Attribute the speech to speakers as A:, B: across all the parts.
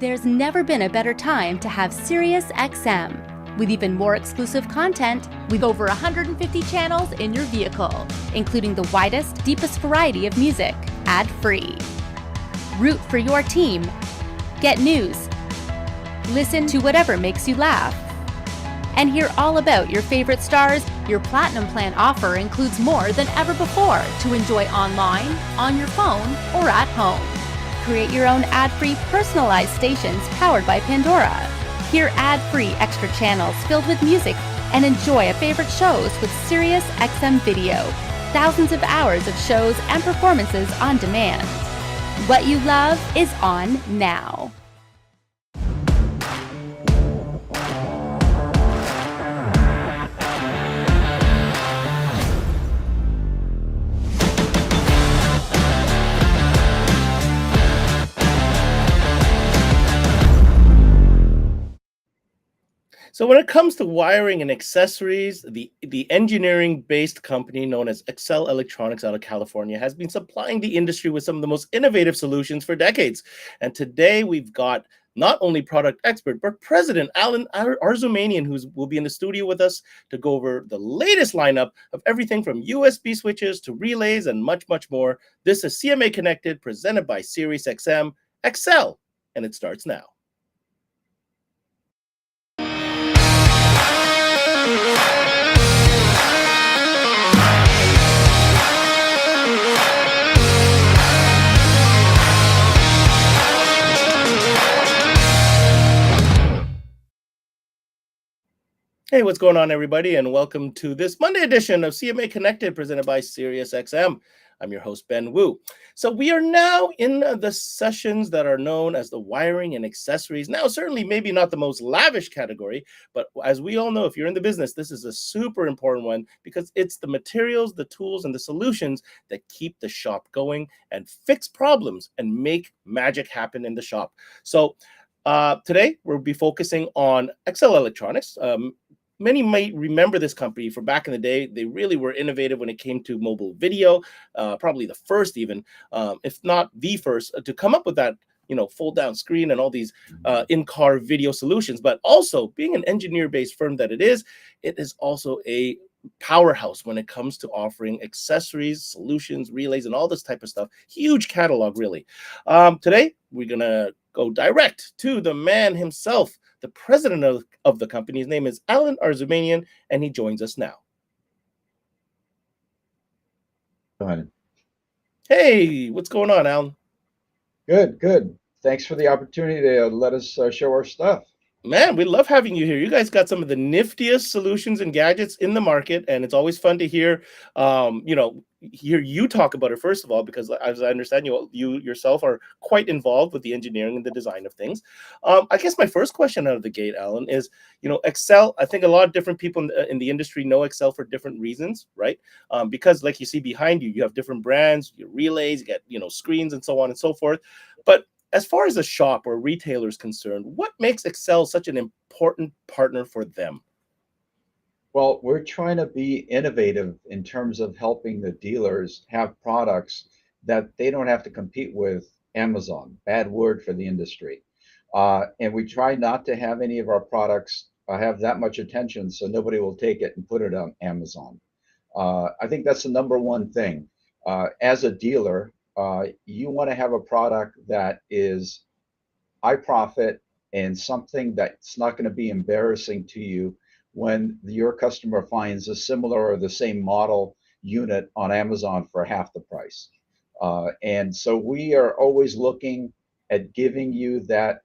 A: There's never been a better time to have SiriusXM. With even more exclusive content, with over 150 channels in your vehicle, including the widest, deepest variety of music, ad-free. Root for your team. Get news. Listen to whatever makes you laugh. And hear all about your favorite stars. Your Platinum Plan offer includes more than ever before to enjoy online, on your phone, or at home. Create your own ad-free personalized stations powered by Pandora. Hear ad-free extra channels filled with music and enjoy favorite shows with SiriusXM Video. Thousands of hours of shows and performances on demand. What you love is on now.
B: So when it comes to wiring and accessories, the engineering-based company known as Accele Electronics out of California has been supplying the industry with some of the most innovative solutions for decades. And today we've got not only product expert, but President Allen Arzoumanian, who will be in the studio with us to go over the latest lineup of everything from USB switches to relays and much, much more. This is CMA Connected, presented by SiriusXM, Accele, and it starts now. Hey, what's going on, everybody, and welcome to this Monday edition of CMA Connected, presented by SiriusXM. I'm your host, Ben Wu. So we are now in the sessions that are known as the wiring and accessories. Now, certainly maybe not the most lavish category, but as we all know, if you're in the business, this is a super important one because it's the materials, the tools, and the solutions that keep the shop going and fix problems and make magic happen in the shop. So today, we'll be focusing on Accele Electronics. Many might remember this company from back in the day. They really were innovative when it came to mobile video, probably the first even, if not the first, to come up with that, fold down screen and all these in-car video solutions. But also, being an engineer-based firm that it is also a powerhouse when it comes to offering accessories, solutions, relays, and all this type of stuff. Huge catalog, really. Today, we're going to go direct to the man himself, the president of the company. His name is Allen Arzoumanian, and he joins us now.
C: Go ahead.
B: Hey, what's going on, Allen?
C: Good. Thanks for the opportunity to let us show our stuff.
B: Man, we love having you here. You guys got some of the niftiest solutions and gadgets in the market, and it's always fun to hear, hear you talk about it, first of all, because as I understand, you yourself are quite involved with the engineering and the design of things. I guess my first question out of the gate, Allen, is, Accele. I think a lot of different people in the industry know Accele for different reasons, right? Because like you see behind you, you have different brands, your relays, you get, screens and so on and so forth. But as far as a shop or retailer is concerned, what makes Accele such an important partner for them?
C: Well, we're trying to be innovative in terms of helping the dealers have products that they don't have to compete with Amazon. Bad word for the industry. And we try not to have any of our products have that much attention so nobody will take it and put it on Amazon. I think that's the number one thing. As a dealer, you want to have a product that is high profit and something that's not going to be embarrassing to you when your customer finds a similar or the same model unit on Amazon for half the price. And so we are always looking at giving you that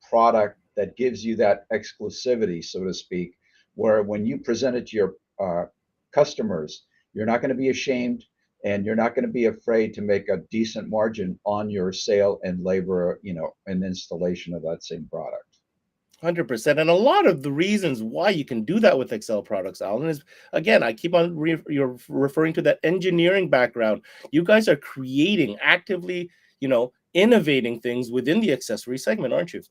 C: product that gives you that exclusivity, so to speak, where when you present it to your customers, you're not going to be ashamed and you're not going to be afraid to make a decent margin on your sale and labor, and installation of that same product.
B: 100%. And a lot of the reasons why you can do that with Accele products, Allen, is, again, I keep on you're referring to that engineering background. You guys are creating, actively, innovating things within the accessory segment, aren't you?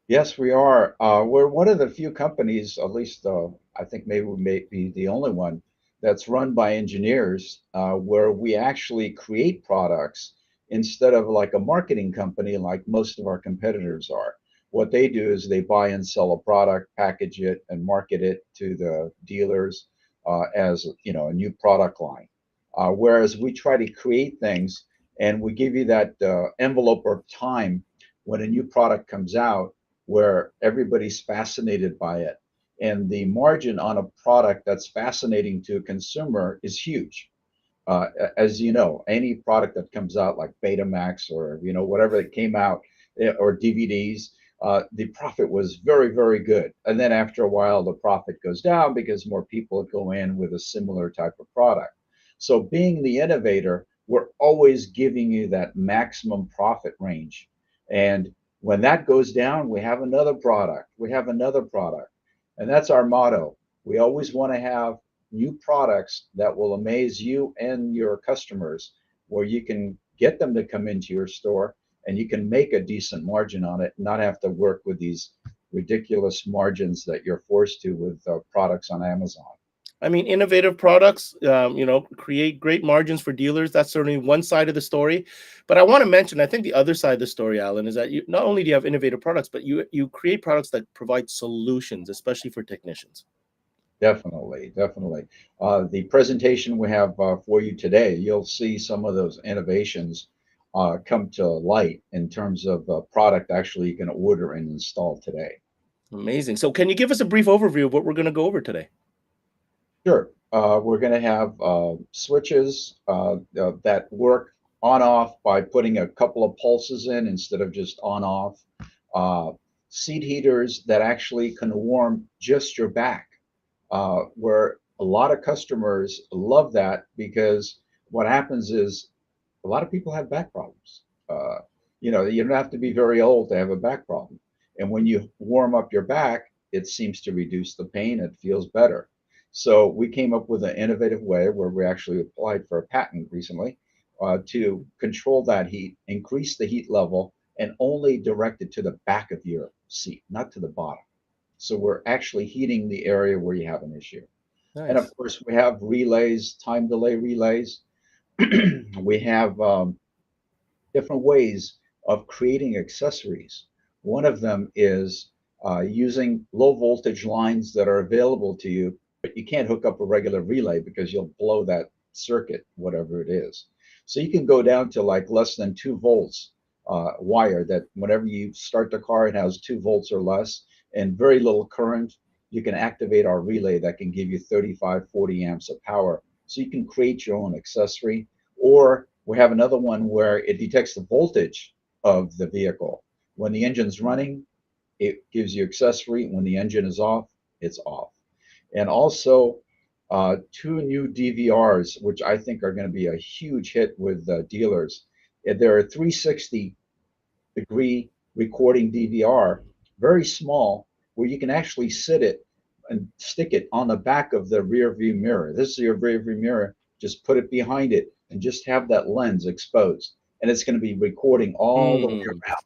C: Yes, we are. We're one of the few companies, at least I think maybe we may be the only one, that's run by engineers, where we actually create products instead of like a marketing company like most of our competitors are. What they do is they buy and sell a product, package it, and market it to the dealers as a new product line. Whereas we try to create things, and we give you that envelope of time when a new product comes out where everybody's fascinated by it. And the margin on a product that's fascinating to a consumer is huge. As you know, any product that comes out like Betamax or whatever that came out, or DVDs, the profit was very, very good. And then after a while, the profit goes down because more people go in with a similar type of product. So being the innovator, we're always giving you that maximum profit range. And when that goes down, we have another product. We have another product. And that's our motto. We always want to have new products that will amaze you and your customers, where you can get them to come into your store and you can make a decent margin on it, not have to work with these ridiculous margins that you're forced to with products on Amazon.
B: I mean, innovative products, create great margins for dealers. That's certainly one side of the story. But I want to mention, I think the other side of the story, Alan, is that you not only do you have innovative products, but you create products that provide solutions, especially for technicians.
C: Definitely, definitely. The presentation we have for you today, you'll see some of those innovations come to light in terms of product actually you can order and install today.
B: Amazing. So can you give us a brief overview of what we're going to go over today?
C: Sure. We're going to have switches that work on off by putting a couple of pulses in instead of just on off. Seat heaters that actually can warm just your back, where a lot of customers love that, because what happens is a lot of people have back problems. You don't have to be very old to have a back problem. And when you warm up your back, it seems to reduce the pain. It feels better. So we came up with an innovative way where we actually applied for a patent recently to control that heat, increase the heat level, and only direct it to the back of your seat, not to the bottom. So we're actually heating the area where you have an issue. And of
B: Nice.
C: course, we have relays, time delay relays. We have different ways of creating accessories. One of them is using low voltage lines that are available to you, but you can't hook up a regular relay because you'll blow that circuit, whatever it is. So you can go down to like less than 2 volts wire, that whenever you start the car, it has 2 volts or less and very little current. You can activate our relay that can give you 35, 40 amps of power. So you can create your own accessory. Or we have another one where it detects the voltage of the vehicle. When the engine's running, it gives you accessory. When the engine is off, it's off. And also 2 new DVRs, which I think are going to be a huge hit with dealers. They're a 360-degree recording DVR, very small, where you can actually sit it and stick it on the back of the rear view mirror. This is your rear view mirror. Just put it behind it and just have that lens exposed. And it's going to be recording all the way around.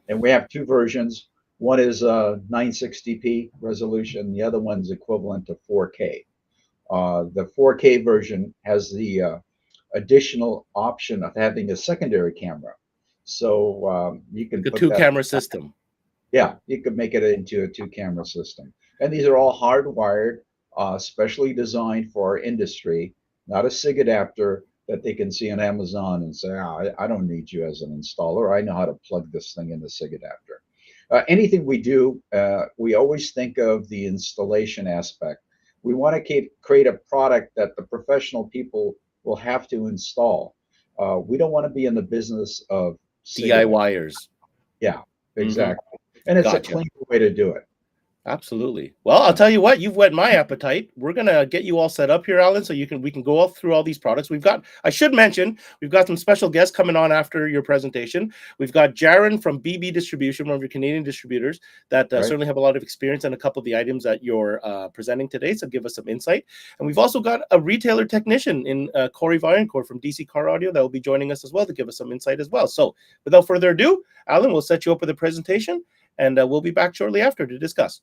C: And we have 2 versions. One is 960p resolution. The other one's equivalent to 4K. The 4K version has the additional option of having a secondary camera. So you can
B: The
C: put that.
B: two-camera system.
C: Yeah, you could make it into a 2-camera system. And these are all hardwired, specially designed for our industry, not a SIG adapter that they can see on Amazon and say, I don't need you as an installer. I know how to plug this thing in the SIG adapter. Anything we do, we always think of the installation aspect. We want to create a product that the professional people will have to install. We don't want to be in the business of SIG adapter.
B: DIYers.
C: Yeah, exactly. And it's
B: Gotcha.
C: a clean way to do it.
B: Absolutely. Well, I'll tell you what, you've whet my appetite. We're gonna get you all set up here, Alan, so we can go all through all these products. I should mention, we've got some special guests coming on after your presentation. We've got Jaron from BB Distribution, one of your Canadian distributors that
C: Right.
B: certainly have a lot of experience on a couple of the items that you're presenting today. So give us some insight. And we've also got a retailer technician in Corey Varencourt from DC Car Audio that will be joining us as well to give us some insight as well. So without further ado, Alan, we'll set you up with a presentation, and we'll be back shortly after to discuss.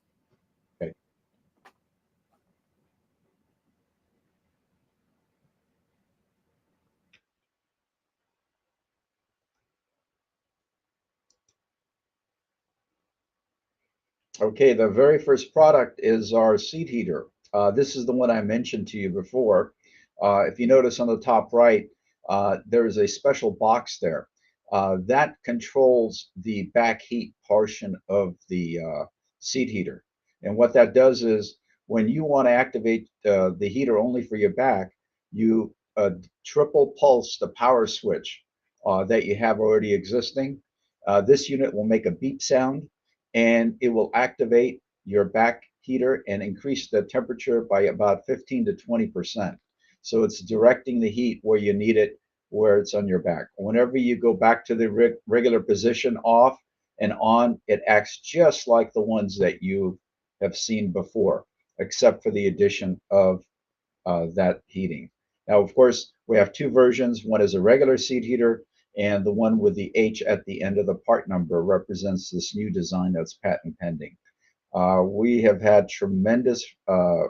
C: Okay, the very first product is our seat heater. This is the one I mentioned to you before. If you notice on the top right, there is a special box there that controls the back heat portion of the seat heater. And what that does is when you want to activate the heater only for your back, you triple pulse the power switch that you have already existing. This unit will make a beep sound and it will activate your back heater and increase the temperature by about 15 to 20%. So it's directing the heat where you need it, where it's on your back. Whenever you go back to the regular position off and on, it acts just like the ones that you have seen before, except for the addition of that heating. Now, of course, we have two versions. One is a regular seat heater, and the one with the H at the end of the part number represents this new design that's patent pending. We have had tremendous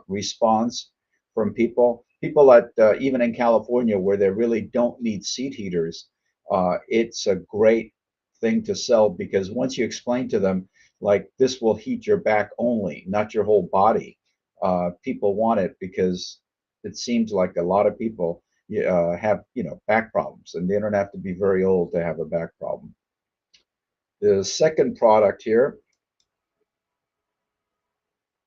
C: response from people at even in California where they really don't need seat heaters. It's a great thing to sell because once you explain to them, like this will heat your back only, not your whole body, people want it because it seems like a lot of people have back problems, and they don't have to be very old to have a back problem. The second product here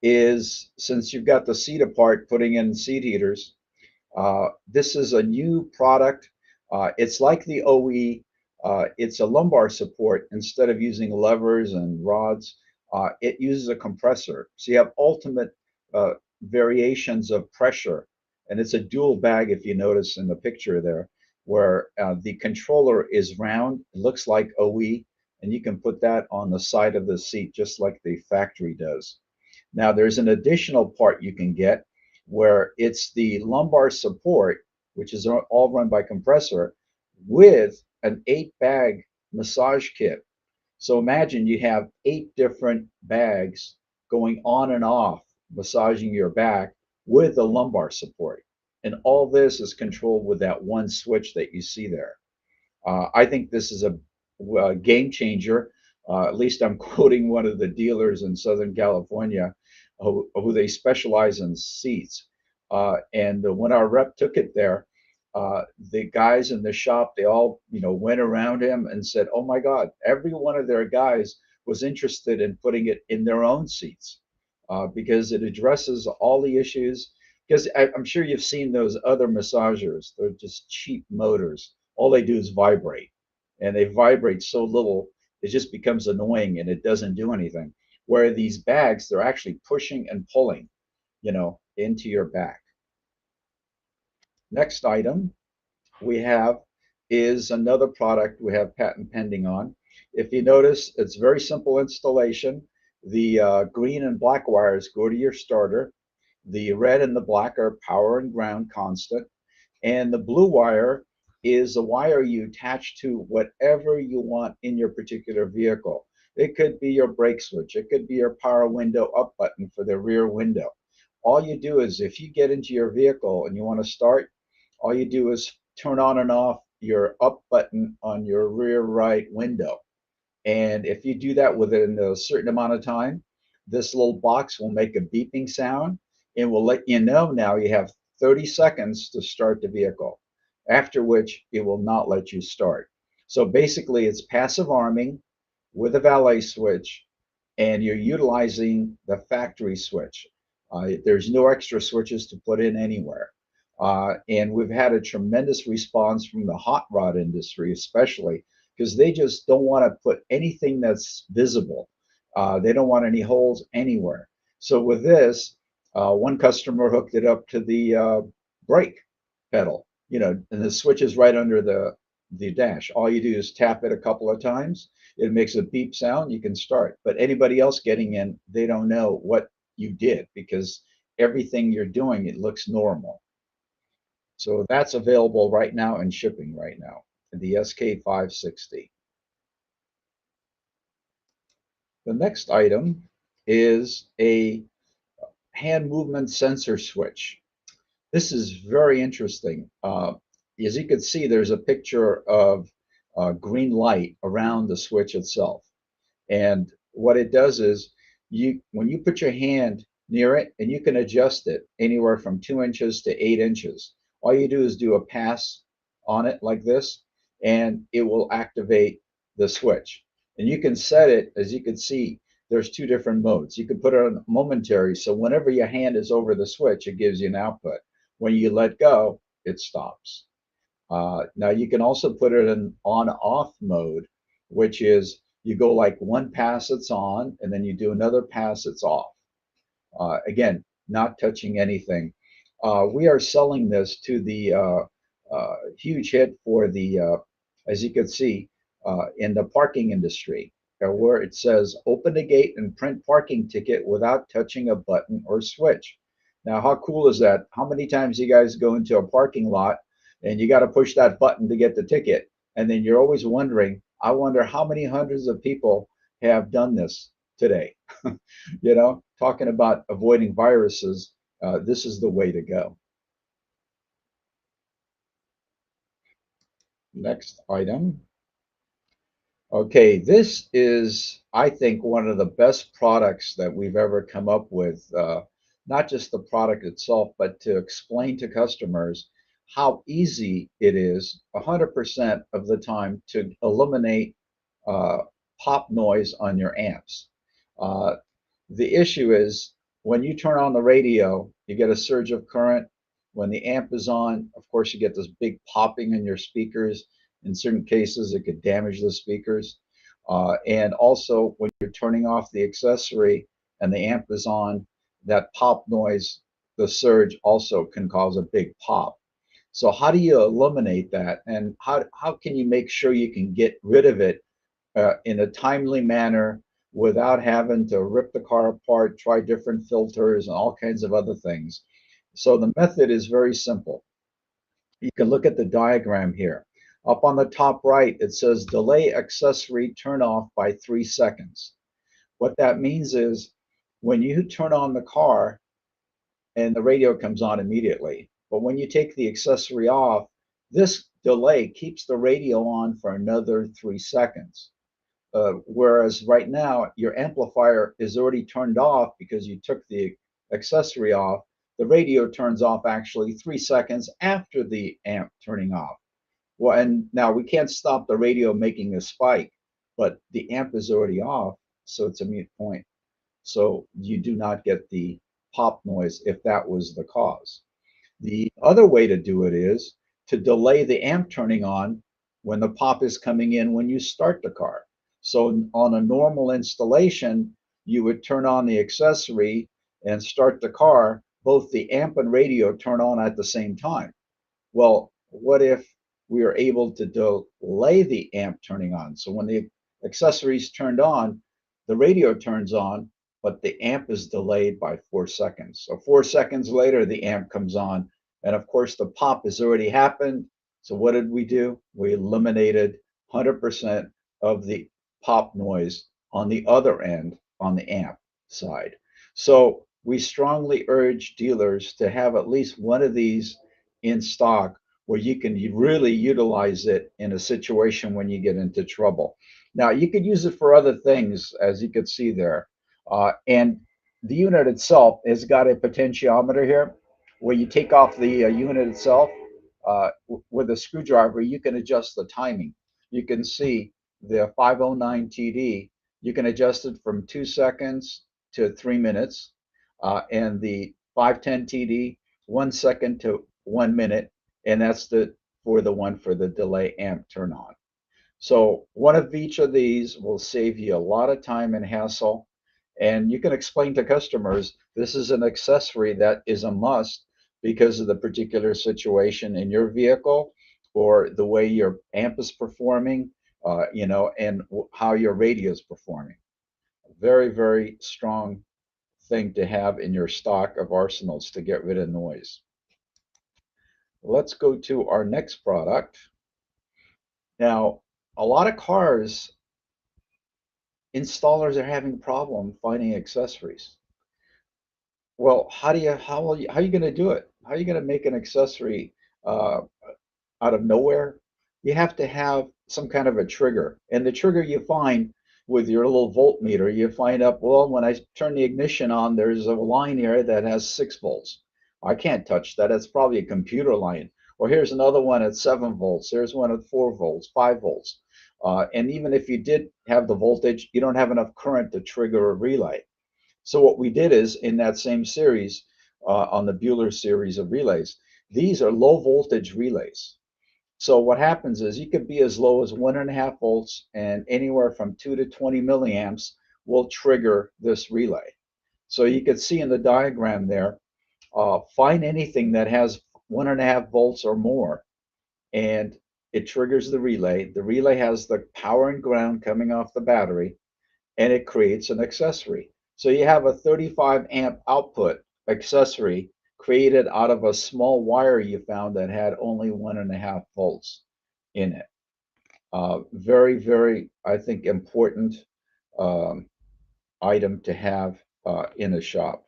C: is, since you've got the seat apart, putting in seat heaters. This is a new product. It's like the OE. It's a lumbar support. Instead of using levers and rods, it uses a compressor. So you have ultimate variations of pressure. And it's a dual bag, if you notice in the picture there, where the controller is round. It looks like OE. And you can put that on the side of the seat, just like the factory does. Now, there's an additional part you can get where it's the lumbar support, which is all run by compressor, with an 8-bag massage kit. So imagine you have 8 different bags going on and off, massaging your back with the lumbar support. And all this is controlled with that one switch that you see there. I think this is a game changer. At least I'm quoting one of the dealers in Southern California who they specialize in seats. And when our rep took it there, the guys in the shop, they all went around him and said, "Oh my God!" Every one of their guys was interested in putting it in their own seats because it addresses all the issues. Because I'm sure you've seen those other massagers; they're just cheap motors. All they do is vibrate, and they vibrate so little it just becomes annoying and it doesn't do anything. Where these bags, they're actually pushing and pulling, into your back. Next item we have is another product we have patent pending on. If you notice, it's very simple installation. The green and black wires go to your starter. The red and the black are power and ground constant. And the blue wire is a wire you attach to whatever you want in your particular vehicle. It could be your brake switch. It could be your power window up button for the rear window. All you do is if you get into your vehicle and you want to start, all you do is turn on and off your up button on your rear right window. And if you do that within a certain amount of time, this little box will make a beeping sound and will let you know now you have 30 seconds to start the vehicle, after which it will not let you start. So basically, it's passive arming with a valet switch, and you're utilizing the factory switch. There's no extra switches to put in anywhere. And we've had a tremendous response from the hot rod industry, especially because they just don't want to put anything that's visible. They don't want any holes anywhere. So with this, one customer hooked it up to the brake pedal, and the switch is right under the dash. All you do is tap it a couple of times. It makes a beep sound. You can start. But anybody else getting in, they don't know what you did because everything you're doing, it looks normal. So that's available right now and shipping right now, the SK560. The next item is a hand movement sensor switch. This is very interesting. As you can see, there's a picture of green light around the switch itself. And what it does is when you put your hand near it, and you can adjust it anywhere from 2 inches to 8 inches. All you do is do a pass on it like this, and it will activate the switch. And you can set it, as you can see, there's two different modes. You can put it on momentary, so whenever your hand is over the switch, it gives you an output. When you let go, it stops. Now you can also put it in on-off mode, which is you go like one pass it's on, and then you do another pass it's off. Again, not touching anything. We are selling this to the huge hit for the, as you can see, in the parking industry, where it says open the gate and print parking ticket without touching a button or switch. Now, how cool is that? How many times you guys go into a parking lot and you got to push that button to get the ticket? And then you're always wondering, I wonder how many hundreds of people have done this today. Talking about avoiding viruses, this is the way to go. Next item. Okay, this is, I think, one of the best products that we've ever come up with. Not just the product itself, but to explain to customers how easy it is 100% of the time to eliminate pop noise on your amps. Uh, the issue is when you turn on the radio, you get a surge of current. When the amp is on, of course, you get this big popping in your speakers. In certain cases, it could damage the speakers. And also, when you're turning off the accessory and the amp is on, that pop noise, the surge also can cause a big pop. So how do you eliminate that? And how can you make sure you can get rid of it in a timely manner without having to rip the car apart, try different filters and all kinds of other things? So the method is very simple. You can look at the diagram here. Up on the top right, it says delay accessory turn off by 3 seconds. What that means is when you turn on the car and the radio comes on immediately, but when you take the accessory off, this delay keeps the radio on for another 3 seconds. Whereas right now, your amplifier is already turned off because you took the accessory off. The radio turns off actually 3 seconds after the amp turning off. Well, and now we can't stop the radio making a spike, but the amp is already off, so it's a moot point. So you do not get the pop noise if that was the cause. The other way to do it is to delay the amp turning on when the pop is coming in when you start the car. So on a normal installation, you would turn on the accessory and start the car, both the amp and radio turn on at the same time. Well, what if we are able to delay the amp turning on? So when the accessory is turned on, the radio turns on, but the amp is delayed by 4 seconds. So 4 seconds later, the amp comes on. And of course, the pop has already happened. So what did we do? We eliminated 100% of the pop noise on the other end, on the amp side. So we strongly urge dealers to have at least one of these in stock where you can really utilize it in a situation when you get into trouble. Now, you could use it for other things, as you could see there. And the unit itself has got a potentiometer here where you take off the unit itself with a screwdriver, you can adjust the timing. You can see the 509 TD, you can adjust it from 2 seconds to 3 minutes, and the 510 TD, 1 second to 1 minute, and that's for the delay amp turn on. So one of each of these will save you a lot of time and hassle. And you can explain to customers this is an accessory that is a must because of the particular situation in your vehicle or the way your amp is performing, and how your radio is performing. Very, very strong thing to have in your stock of arsenals to get rid of noise. Let's go to our next product. Now, a lot of cars, installers are having problem finding accessories. Well, how are you going to do it? How are you going to make an accessory uh, out of nowhere? You have to have some kind of a trigger, and the trigger you find with your little voltmeter, you find out, well, when I turn the ignition on, there's a line here that has 6 volts. I can't touch that. It's probably a computer line. Or here's another one at 7 volts. There's one at 4 volts, 5 volts. And even if you did have the voltage, you don't have enough current to trigger a relay. So what we did is in that same series, on the Bueller series of relays, these are low voltage relays. So what happens is you could be as low as 1.5 volts, and anywhere from 2 to 20 milliamps will trigger this relay. So you can see in the diagram there, find anything that has 1.5 volts or more, and it triggers the relay. The relay has the power and ground coming off the battery, and it creates an accessory. So you have a 35 amp output accessory created out of a small wire you found that had only 1.5 volts in it. Very, very, I think, important item to have in a shop.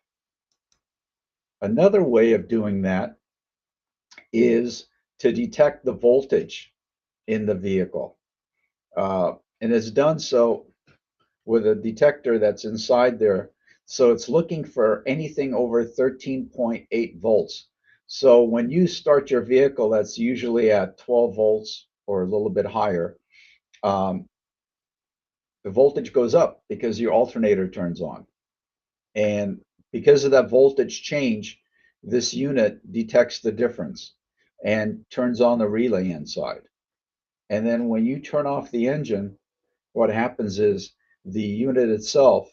C: Another way of doing that is to detect the voltage in the vehicle. And it's done so with a detector that's inside there. So it's looking for anything over 13.8 volts. So when you start your vehicle, that's usually at 12 volts or a little bit higher. The voltage goes up because your alternator turns on. And because of that voltage change, this unit detects the difference and turns on the relay inside. And then when you turn off the engine, what happens is the unit itself,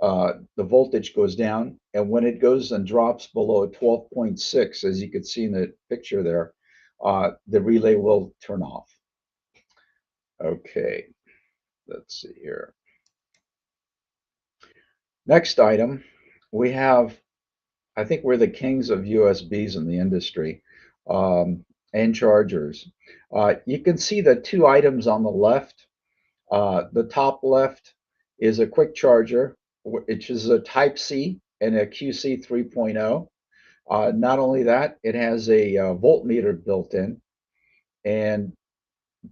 C: the voltage goes down, and when it goes and drops below 12.6, as you can see in the picture there, the relay will turn off. Okay, let's see here. Next item, we have, I think we're the kings of USBs in the industry, and chargers. You can see the 2 items on the left. The top left is a quick charger, which is a Type C and a QC 3.0. Not only that, it has a voltmeter built in, and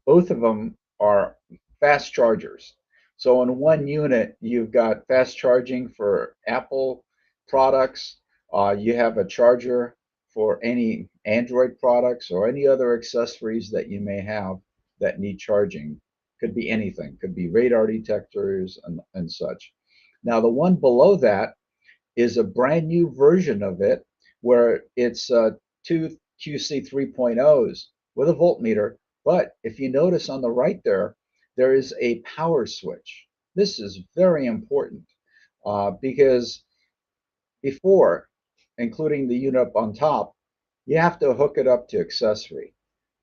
C: both of them are fast chargers. So in one unit, you've got fast charging for Apple products. You have a charger for any Android products or any other accessories that you may have that need charging. Could be anything, could be radar detectors and such. Now, the one below that is a brand new version of it where it's 2 QC 3.0s with a voltmeter. But if you notice on the right there, there is a power switch. This is very important because before, including the unit up on top, you have to hook it up to accessory.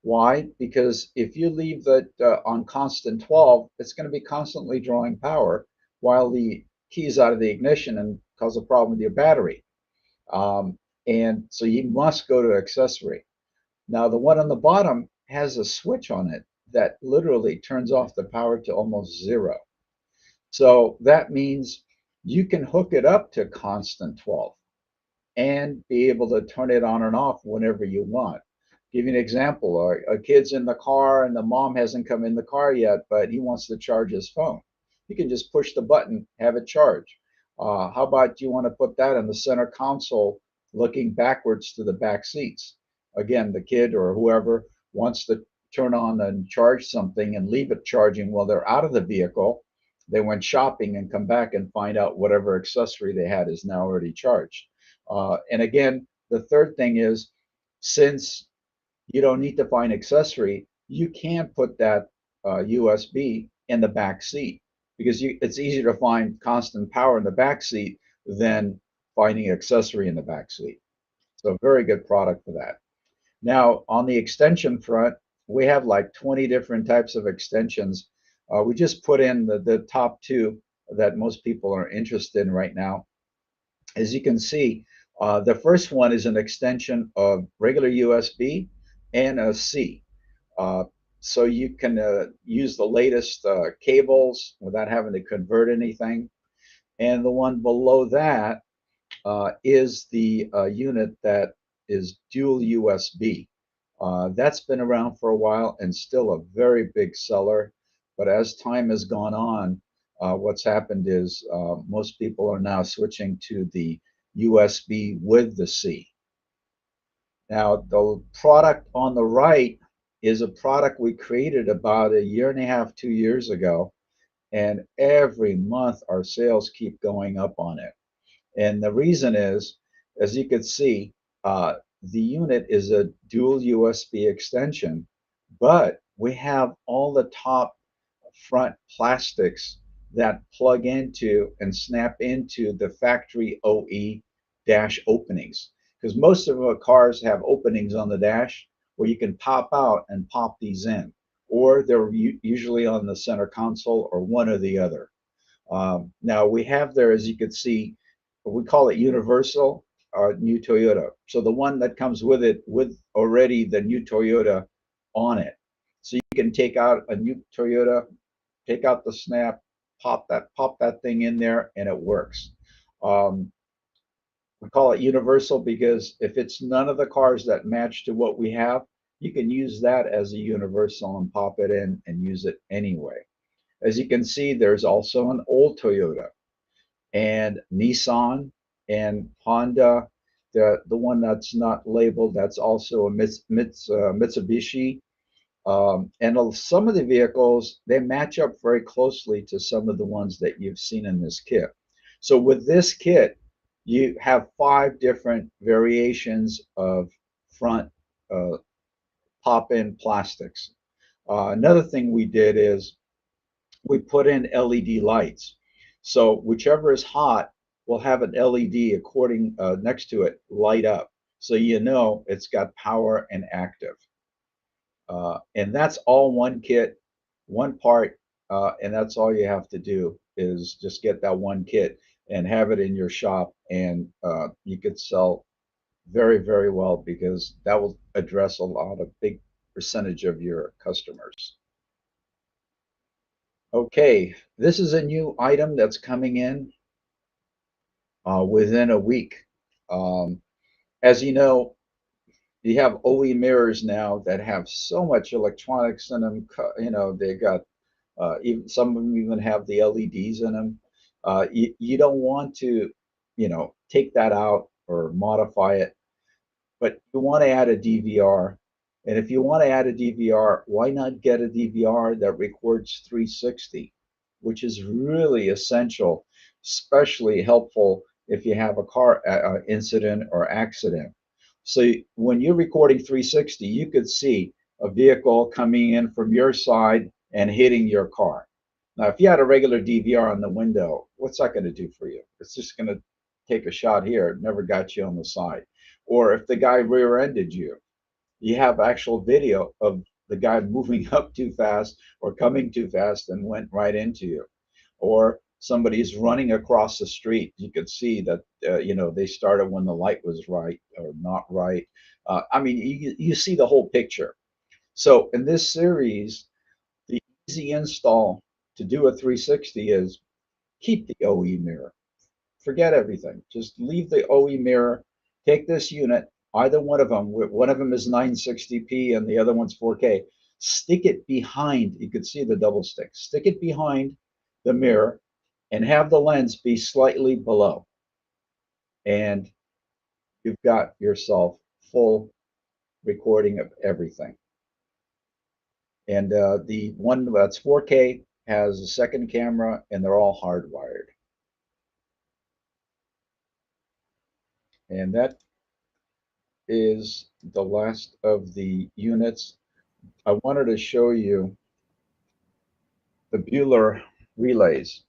C: Why? Because if you leave that on constant 12, it's going to be constantly drawing power while the key's out of the ignition and cause a problem with your battery. And so you must go to accessory. Now, the one on the bottom has a switch on it that literally turns off the power to almost 0. So that means you can hook it up to constant 12 and be able to turn it on and off whenever you want. Give you an example. A kid's in the car and the mom hasn't come in the car yet, but he wants to charge his phone. You can just push the button, have it charge. How about you want to put that in the center console looking backwards to the back seats? Again, the kid or whoever wants to turn on and charge something and leave it charging while they're out of the vehicle. They went shopping and come back and find out whatever accessory they had is now already charged. And again, the third thing is, since you don't need to find accessory, you can put that USB in the back seat because it's easier to find constant power in the back seat than finding accessory in the back seat. So very good product for that. Now, on the extension front, we have like 20 different types of extensions. We just put in the top 2 that most people are interested in right now. As you can see, the first one is an extension of regular USB and a C. So you can use the latest cables without having to convert anything. And the one below that is the unit that is dual USB. That's been around for a while and still a very big seller. But as time has gone on, what's happened is most people are now switching to the USB with the C. Now, the product on the right is a product we created about a year and a half, 2 years ago, and every month our sales keep going up on it. And the reason is, as you can see, the unit is a dual USB extension, but we have all the top front plastics that plug into and snap into the factory OE dash openings. Because most of our cars have openings on the dash where you can pop out and pop these in, or they're usually on the center console or one or the other. Now we have there, as you can see, we call it universal new Toyota. So the one that comes with it, with already the new Toyota on it. So you can take out a new Toyota, take out the snap, pop that thing in there, and it works. Um, we call it universal because if it's none of the cars that match to what we have, you can use that as a universal and pop it in and use it anyway. As you can see, there's also an old Toyota and Nissan and Honda. The one that's not labeled, that's also a Mitsubishi. And some of the vehicles, they match up very closely to some of the ones that you've seen in this kit. So with this kit, you have 5 different variations of front pop-in plastics. Another thing we did is we put in LED lights. So whichever is hot will have an LED according next to it light up, so you know it's got power and active. And that's all one kit, one part, and that's all you have to do is just get that one kit and have it in your shop, and you could sell very, very well because that will address a lot of big percentage of your customers. Okay, this is a new item that's coming in within a week. Um, as you know, you have OE mirrors now that have so much electronics in them. You know, they got even some of them even have the LEDs in them. You don't want to, you know, take that out or modify it, but you want to add a DVR. And if you want to add a DVR, why not get a DVR that records 360, which is really essential, especially helpful if you have a car incident or accident. So when you're recording 360, you could see a vehicle coming in from your side and hitting your car. Now, if you had a regular DVR on the window, what's that going to do for you? It's just going to take a shot here. It never got you on the side. Or if the guy rear-ended you, you have actual video of the guy moving up too fast or coming too fast and went right into you. Or somebody's running across the street. You could see that, you know, they started when the light was right or not right. I mean, you see the whole picture. So in this series, the easy install to do a 360 is keep the OE mirror. Forget everything. Just leave the OE mirror. Take this unit, either one of them is 960p and the other one's 4K. Stick it behind, you could see the double stick. Stick it behind the mirror and have the lens be slightly below. And you've got yourself full recording of everything. And the one that's 4K has a second camera and they're all hardwired. And that is the last of the units. I wanted to show you the Bueller relays.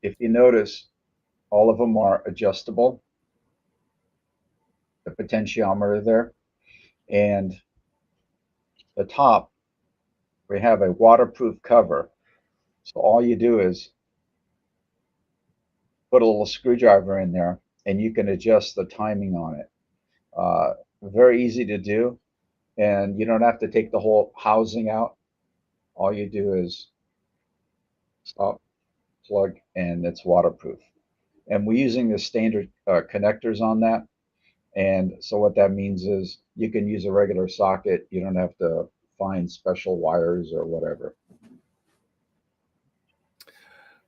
C: If you notice, all of them are adjustable, the potentiometer there, and the top, we have a waterproof cover. So all you do is put a little screwdriver in there and you can adjust the timing on it. Very easy to do, and you don't have to take the whole housing out. All you do is stop, plug, and it's waterproof. And we're using the standard connectors on that. And so what that means is you can use a regular socket. You don't have to find special wires or whatever.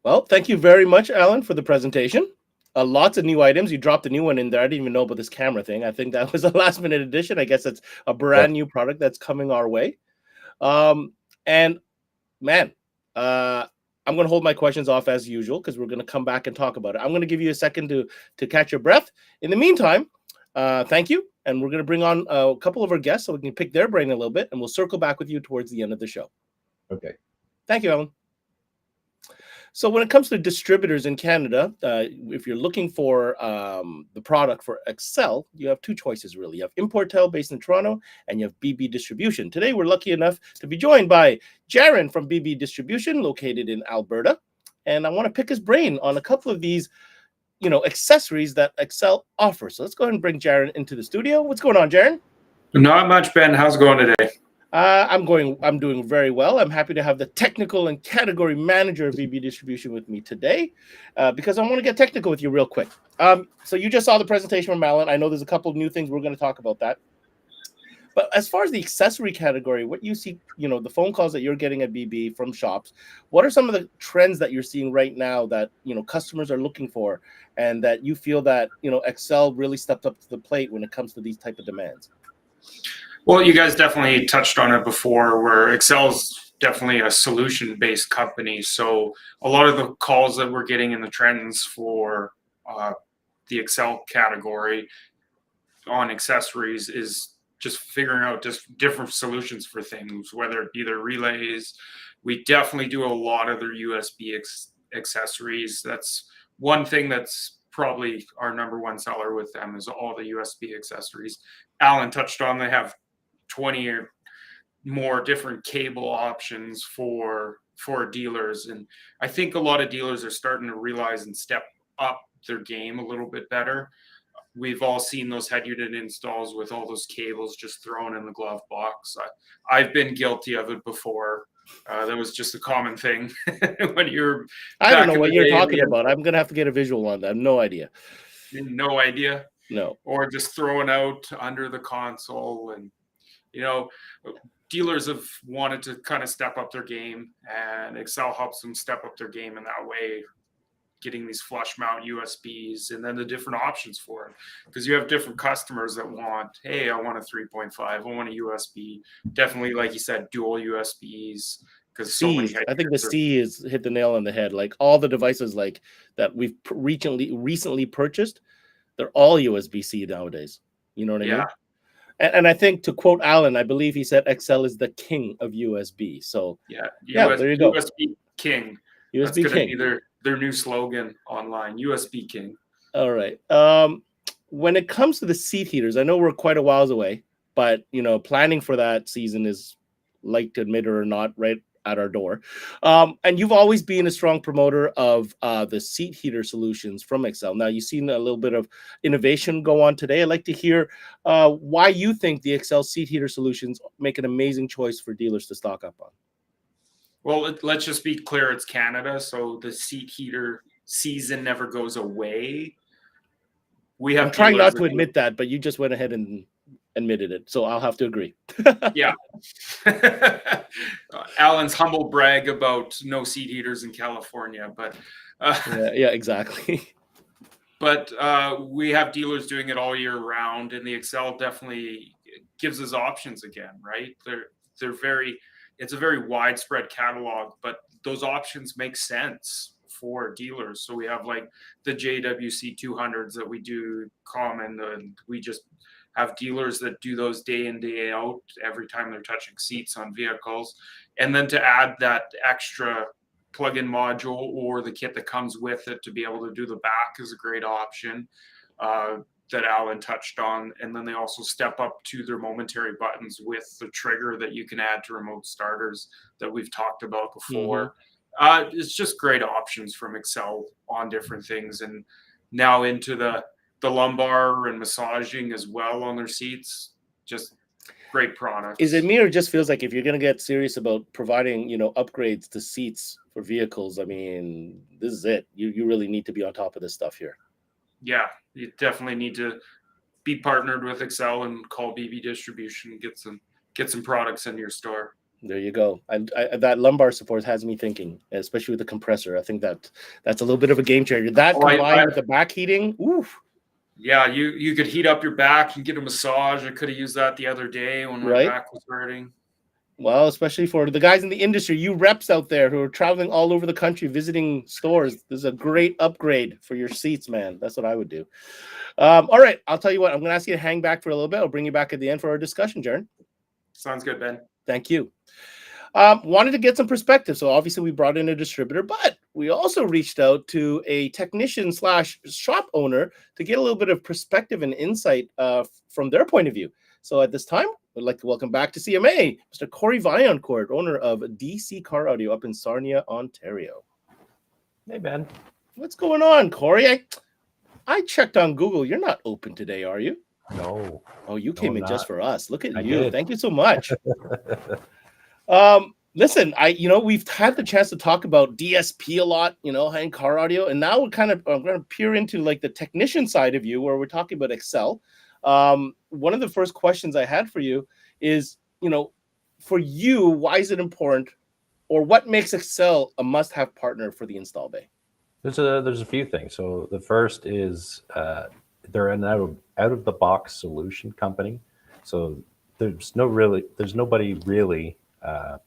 B: Well, thank you very much, Alan, for the presentation. Lots of new items. You dropped a new one in there. I didn't even know about this camera thing. I think that was a last minute addition. I guess it's a
C: Yeah.
B: brand new product that's coming our way. And man, I'm going to hold my questions off as usual because we're going to come back and talk about it. I'm going to give you a second to catch your breath. In the meantime, thank you. And we're going to bring on a couple of our guests so we can pick their brain a little bit, and we'll circle back with you towards the end of the show.
C: Okay.
B: Thank you, Alan. So when it comes to distributors in Canada, if you're looking for the product for Accele, you have two choices, really. You have Importel based in Toronto, and you have BB Distribution. Today, we're lucky enough to be joined by Jaron from BB Distribution, located in Alberta. And I want to pick his brain on a couple of these, accessories that Accele offers. So let's go ahead and bring Jaron into the studio. What's going on, Jaron?
D: Not much, Ben. How's it going today?
B: I'm doing very well. I'm happy to have the technical and category manager of BB Distribution with me today, because I want to get technical with you real quick. So you just saw the presentation from Alan. I know there's a couple of new things. We're going to talk about that. But as far as the accessory category, what you see, the phone calls that you're getting at BB from shops, what are some of the trends that you're seeing right now that, customers are looking for, and that you feel that, Accele really stepped up to the plate when it comes to these type of demands?
D: Well, you guys definitely touched on it before, where Accele's definitely a solution-based company. So a lot of the calls that we're getting in the trends for the Accele category on accessories is just figuring out just different solutions for things, whether it be their relays. We definitely do a lot of their USB accessories. That's one thing that's probably our number one seller with them, is all the USB accessories. Alan touched on, they have 20 or more different cable options for dealers, and I think a lot of dealers are starting to realize and step up their game a little bit better. We've all seen those head unit installs with all those cables just thrown in the glove box. I've been guilty of it before. That was just a common thing when you're.
B: I don't know what you're talking about. I'm gonna have to get a visual on that. I have no idea.
D: No idea.
B: No.
D: Or just throwing out under the console, and dealers have wanted to kind of step up their game, and Accele helps them step up their game in that way, getting these flush mount USBs and then the different options for it. Because you have different customers that want, hey, I want a 3.5, I want a USB. Definitely, like you said, dual USBs. Because so many.
B: I think the C is hit the nail on the head. Like all the devices like that we've recently purchased, they're all USB-C nowadays. You know what I mean? And I think, to quote Alan, I believe he said Accele is the king of USB. So
D: yeah,
B: there you go.
D: USB king.
B: USB
D: That's going to
B: king.
D: be their new slogan online. USB king.
B: All right. When it comes to the seat heaters, I know we're quite a whiles away, but planning for that season is, like to admit it or not, right at our door. And you've always been a strong promoter of the seat heater solutions from Accele. Now, you've seen a little bit of innovation go on today. I'd like to hear why you think the Accele seat heater solutions make an amazing choice for dealers to stock up on.
D: Well, let's just be clear. It's Canada, so the seat heater season never goes away. I'm
B: trying not to admit that, but you just went ahead and admitted it, so I'll have to agree.
D: Yeah. Alan's humble brag about no seat heaters in California, but
B: yeah, exactly.
D: But we have dealers doing it all year round, and the Accele definitely gives us options again, right? It's a very widespread catalog, but those options make sense for dealers. So we have like the JWC 200s that we do common, and we just have dealers that do those day in, day out every time they're touching seats on vehicles. And then to add that extra plug-in module or the kit that comes with it to be able to do the back is a great option that Alan touched on. And then they also step up to their momentary buttons with the trigger that you can add to remote starters that we've talked about before. Mm-hmm. It's just great options from Accele on different things. And now into the lumbar and massaging as well on their seats. Just great product.
B: Is it me, or just feels like if you're going to get serious about providing, upgrades to seats for vehicles, I mean, this is it. You really need to be on top of this stuff here.
D: Yeah, you definitely need to be partnered with Accele and call BB Distribution and get some products in your store.
B: There you go. That lumbar support has me thinking, especially with the compressor. I think that's a little bit of a game changer. That combined with the back heating, oof.
D: Yeah, you could heat up your back and get a massage. I could have used that the other day when my back was hurting.
B: Well, especially for the guys in the industry, you reps out there who are traveling all over the country visiting stores. This is a great upgrade for your seats, man. That's what I would do. All right, I'll tell you what. I'm going to ask you to hang back for a little bit. I'll bring you back at the end for our discussion, Jern.
D: Sounds good, Ben.
B: Thank you. Wanted to get some perspective. So obviously we brought in a distributor, but we also reached out to a technician / shop owner to get a little bit of perspective and insight from their point of view. So at this time, I'd like to welcome back to CMA, Mr. Corey Vaillancourt, owner of DC Car Audio up in Sarnia, Ontario.
E: Hey, Ben.
B: What's going on, Corey? I checked on Google. You're not open today, are you?
E: No.
B: Oh, you came in just for us. Look at
E: I
B: you.
E: did.
B: Thank you so much. Listen, we've had the chance to talk about DSP a lot, and car audio, and now I'm going to peer into like the technician side of you, where we're talking about Accele. One of the first questions I had for you is, for you, why is it important, or what makes Accele a must-have partner for the install bay?
E: There's a few things. So the first is they're an out of the box solution company. So there's nobody really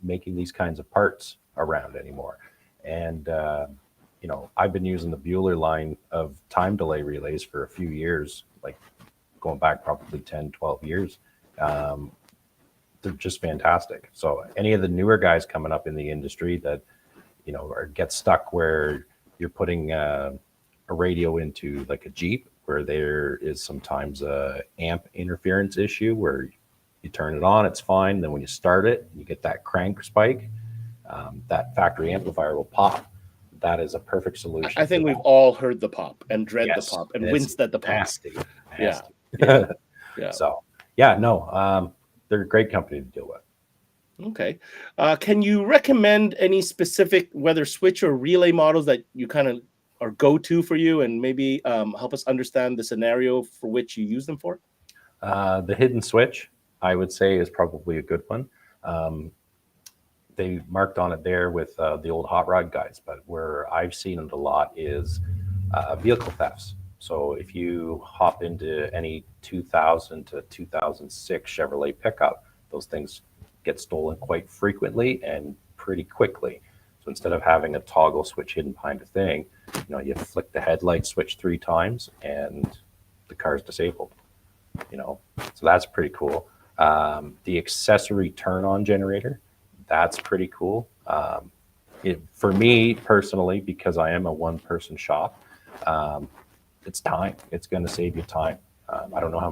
E: making these kinds of parts around anymore. And I've been using the Bueller line of time delay relays for a few years, like going back probably 10, 12 years. They're just fantastic. So any of the newer guys coming up in the industry that, or get stuck where you're putting a radio into like a Jeep, where there is sometimes a amp interference issue where you turn it on, it's fine. Then when you start it, you get that crank spike, that factory amplifier will pop. That is a perfect solution.
B: I think we've all heard the pop and dread the pop and winced at the pop.
E: Nasty.
B: Yeah.
E: So, they're a great company to deal with.
B: Okay. Can you recommend any specific, whether switch or relay models that you kind of are go-to for you, and maybe help us understand the scenario for which you use them for?
E: The hidden switch, I would say, is probably a good one. They marked on it there with the old hot rod guys, but where I've seen it a lot is vehicle thefts. So if you hop into any 2000 to 2006 Chevrolet pickup, those things get stolen quite frequently and pretty quickly. So instead of having a toggle switch hidden behind a thing, you flick the headlight switch 3 times and the car's disabled. So that's pretty cool. The accessory turn-on generator, that's pretty cool. For me personally, because I am a one-person shop, it's time. It's going to save you time. I don't know how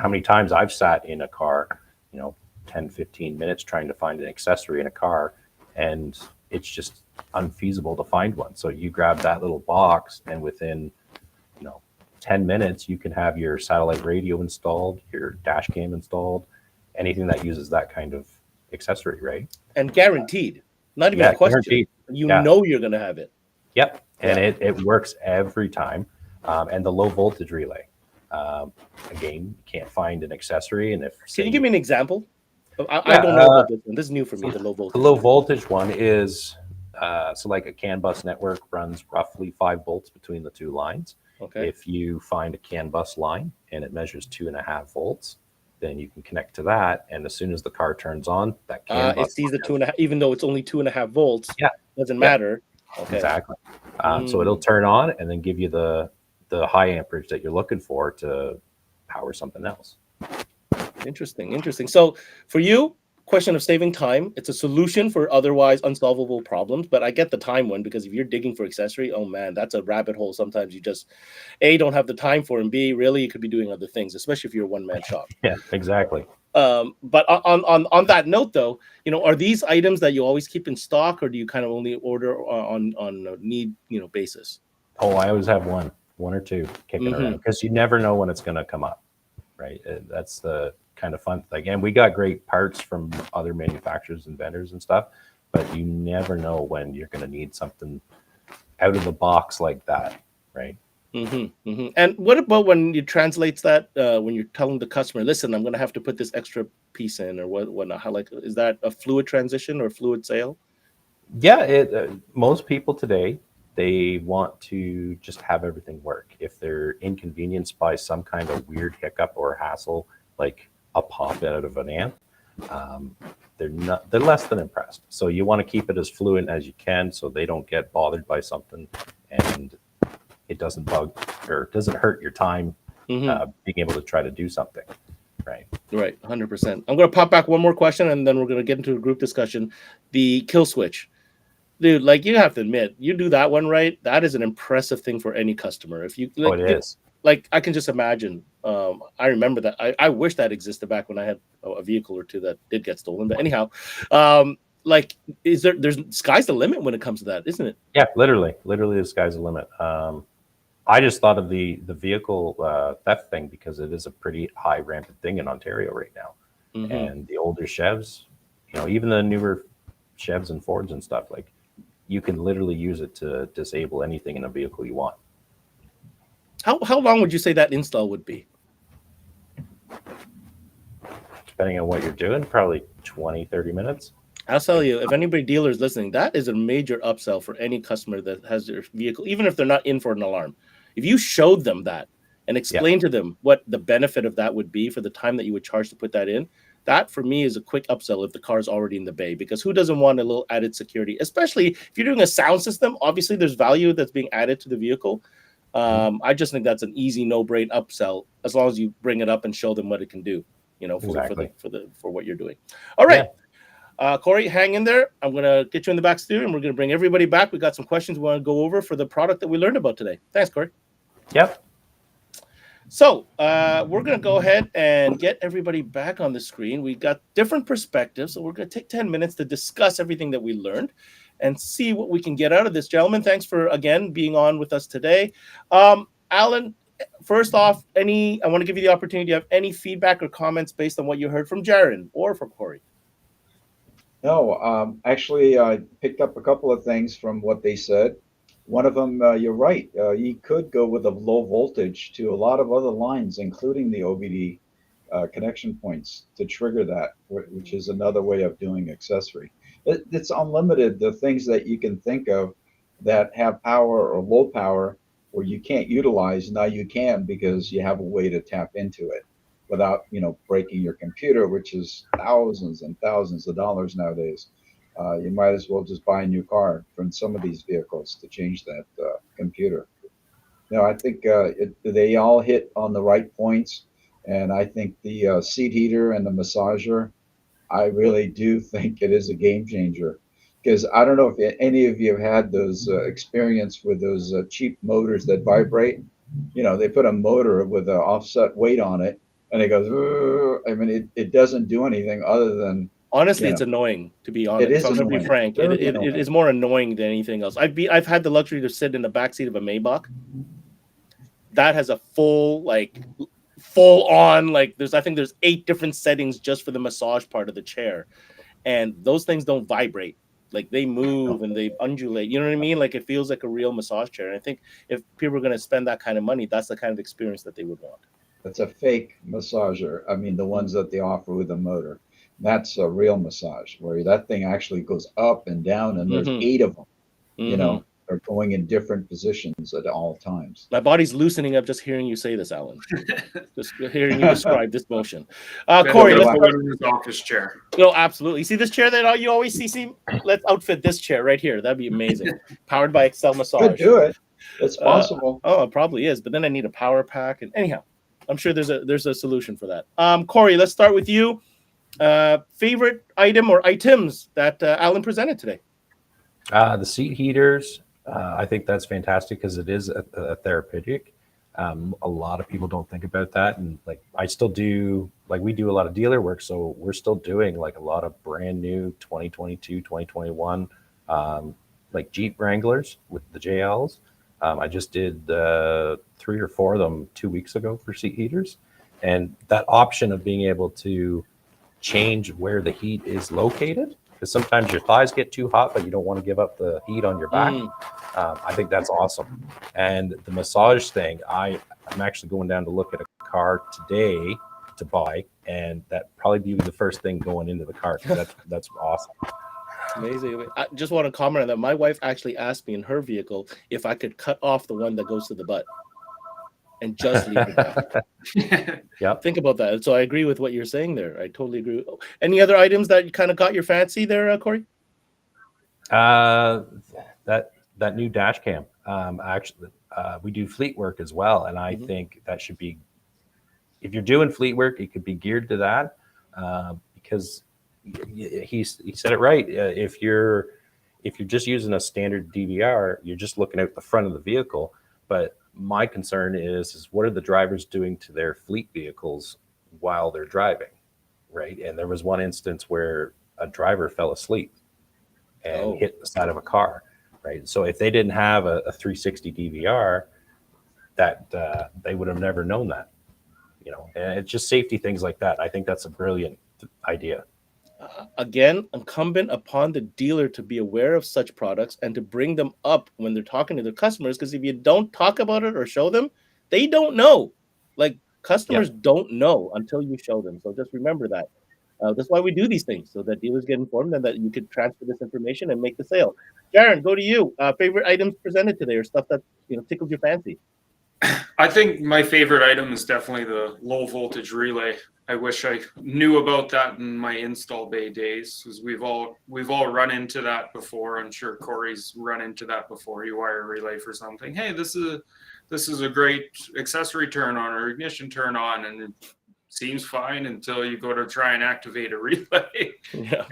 E: many times I've sat in a car, 10, 15 minutes trying to find an accessory in a car, and it's just unfeasible to find one. So you grab that little box, and within 10 minutes you can have your satellite radio installed, your dash cam installed, anything that uses that kind of accessory, right?
B: And guaranteed, not even a question.
E: Guaranteed.
B: You're going to have it.
E: Yep. And it works every time. And the low voltage relay, again, you can't find an accessory. And
B: can you give me an example? I don't know about this one. This is new for me. The low voltage.
E: The low voltage one is so like a CAN bus network runs roughly 5 volts between the 2 lines.
B: Okay.
E: If you find a CAN bus line and it measures 2.5 volts, then you can connect to that. And as soon as the car turns on, that CAN bus
B: it sees the 2.5, even though it's only 2.5 volts.
E: Yeah,
B: doesn't matter. Okay.
E: Exactly. So it'll turn on and then give you the high amperage that you're looking for to power something else.
B: Interesting. So for you, question of saving time, it's a solution for otherwise unsolvable problems, but I get the time one, because if you're digging for accessory, oh man, that's a rabbit hole. Sometimes you just A, don't have the time for, and B, really you could be doing other things, especially if you're a one-man shop.
E: Yeah, exactly.
B: But on that note though, are these items that you always keep in stock, or do you kind of only order on a need basis?
E: Oh, I always have one or two kicking around, because you never know when it's going to come up, right? That's the kind of fun thing. And we got great parts from other manufacturers and vendors and stuff, but you never know when you're going to need something out of the box like that, right?
B: And what about when you translates that, when you're telling the customer, listen, I'm going to have to put this extra piece in or whatnot? How, like, is that a fluid transition or fluid sale?
E: Yeah, most people today, they want to just have everything work. If they're inconvenienced by some kind of weird hiccup or hassle, like a pop out of an amp, they're less than impressed. So you want to keep it as fluent as you can, so they don't get bothered by something, and it doesn't bug or doesn't hurt your time being able to try to do something. Right.
B: 100%. I'm going to pop back one more question, and then we're going to get into a group discussion. The kill switch. Dude, like, you have to admit, you do that one right. That is an impressive thing for any customer. If you, like,
E: it is.
B: Like, I can just imagine. I remember that. I wish that existed back when I had a vehicle or two that did get stolen. But anyhow, like, there's sky's the limit when it comes to that, isn't it?
E: Yeah, literally the sky's the limit. I just thought of the vehicle theft thing because it is a pretty high rampant thing in Ontario right now. And the older Chevs, even the newer Chevs and Fords and stuff, like, you can literally use it to disable anything in a vehicle you want.
B: How long would you say that install would be?
E: Depending on what you're doing, probably 20, 30 minutes.
B: I'll tell you, if anybody dealer is listening, that is a major upsell for any customer that has their vehicle, even if they're not in for an alarm. If you showed them that and explained to them what the benefit of that would be for the time that you would charge to put that in, that for me is a quick upsell if the car is already in the bay, because who doesn't want a little added security, especially if you're doing a sound system. Obviously, there's value that's being added to the vehicle. I just think that's an easy no-brain upsell as long as you bring it up and show them what it can do, for what you're doing. All right. Yeah. Corey, hang in there. I'm going to get you in the back studio, and we're going to bring everybody back. We got some questions we want to go over for the product that we learned about today. Thanks, Corey.
E: Yep.
B: So we're going to go ahead and get everybody back on the screen. We got different perspectives, so we're going to take 10 minutes to discuss everything that we learned and see what we can get out of this. Gentlemen, thanks for, again, being on with us today. Alan, first off, I want to give you the opportunity. Do you have any feedback or comments based on what you heard from Jaron or from Corey?
C: No, actually, I picked up a couple of things from what they said. One of them, you're right. You could go with a low voltage to a lot of other lines, including the OBD connection points, to trigger that, which is another way of doing accessory. It's unlimited, the things that you can think of that have power or low power or you can't utilize. Now you can, because you have a way to tap into it without, breaking your computer, which is thousands and thousands of dollars nowadays. You might as well just buy a new car from some of these vehicles to change that computer. No, I think they all hit on the right points. And I think the seat heater and the massager, I really do think it is a game changer. Because I don't know if any of you have had those experience with those cheap motors that vibrate. They put a motor with an offset weight on it, and it goes, I mean, it doesn't do anything other than...
B: Honestly, it's annoying, to be honest.
C: It is
B: I'm going to be frank. It is more annoying than anything else. I've had the luxury to sit in the backseat of a Maybach. That has a full on, like, I think there's 8 different settings just for the massage part of the chair. And those things don't vibrate. Like, they move and they undulate. You know what I mean? Like, it feels like a real massage chair. And I think if people are going to spend that kind of money, that's the kind of experience that they would want.
C: It's a fake massager. I mean, the ones that they offer with a motor. That's a real massage, where that thing actually goes up and down, and there's 8 of them, are going in different positions at all times.
B: My body's loosening up just hearing you say this, Alan. Just hearing you describe this motion. Corey, let's
D: go to his office chair.
B: No, absolutely. You see this chair that you always see? Let's outfit this chair right here. That'd be amazing. Powered by Accele Massage.
C: Could do it. It's possible.
B: It probably is. But then I need a power pack. And anyhow, I'm sure there's a solution for that. Corey, let's start with you. Favorite item or items that Alan presented today?
E: The seat heaters. I think that's fantastic because it is a therapeutic. A lot of people don't think about that, and I still do. We do a lot of dealer work, so we're still doing a lot of brand new 2022, 2021, Jeep Wranglers with the JLs. I just did 3 or 4 of them 2 weeks ago for seat heaters, and that option of being able to change where the heat is located because sometimes your thighs get too hot, but you don't want to give up the heat on your back. I think that's awesome. And the massage thing, I'm actually going down to look at a car today to buy, and that probably be the first thing going into the car. That's awesome.
B: Amazing. I just want to comment on that. My wife actually asked me in her vehicle if I could cut off the one that goes to the butt and just leave it down.
E: Yeah.
B: Think about that. And so I agree with what you're saying there. I totally agree. Any other items that kind of caught your fancy there, Corey?
E: That new dash cam. Actually, we do fleet work as well, and I think that should be, if you're doing fleet work, it could be geared to that, because he said it right. If you're just using a standard DVR, you're just looking out the front of the vehicle. But my concern is what are the drivers doing to their fleet vehicles while they're driving, right? And there was one instance where a driver fell asleep and hit the side of a car, right? So if they didn't have a 360 DVR, that they would have never known that, and it's just safety things like that. I think that's a brilliant idea.
B: Again, incumbent upon the dealer to be aware of such products and to bring them up when they're talking to their customers, because if you don't talk about it or show them, they don't know. Like, customers don't know until you show them. So just remember that. That's why we do these things, so that dealers get informed and that you could transfer this information and make the sale. Jaron, go to you. Favorite items presented today, or stuff that tickled your fancy?
D: I think my favorite item is definitely the low voltage relay. I wish I knew about that in my install bay days, because we've all run into that before. I'm sure Corey's run into that before. You wire a relay for something. Hey, this is a great accessory turn on or ignition turn on, and it seems fine until you go to try and activate a relay